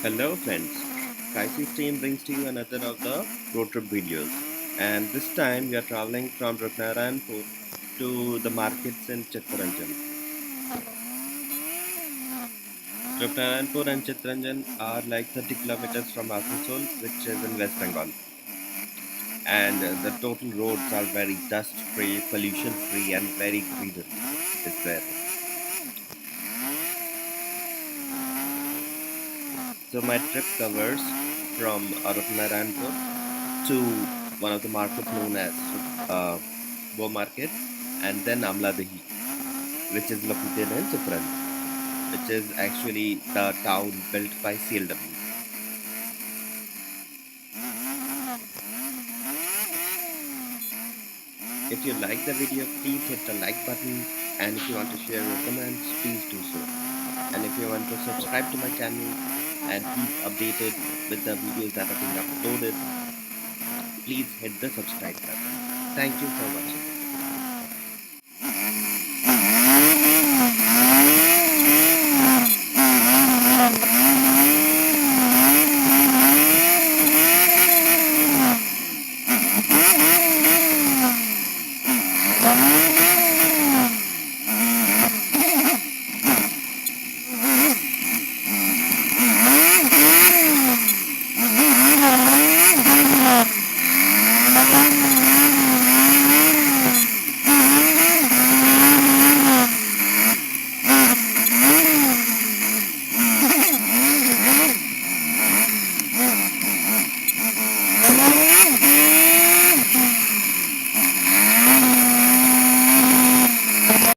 Hello friends, Kri Sys Team brings to you another of the road trip videos, and this time we are traveling from Rupnarayanpur to the markets in Chittaranjan. Rupnarayanpur and Chittaranjan are like 30 kilometers from Asansol, which is in West Bengal, and the total roads are very dust free, pollution free, and very greenery is there. So my trip covers from Rupnarayanpur to one of the markets known as uh, Boumarket and then Amladahi, which is located in Chittaranjan, which is actually the town built by CLW. If you like the video, please hit the like button, and if you want to share your comments, please do so. And if you want to subscribe to my channel and keep updated with the videos that are being uploaded, please hit the subscribe button. Thank you for watching.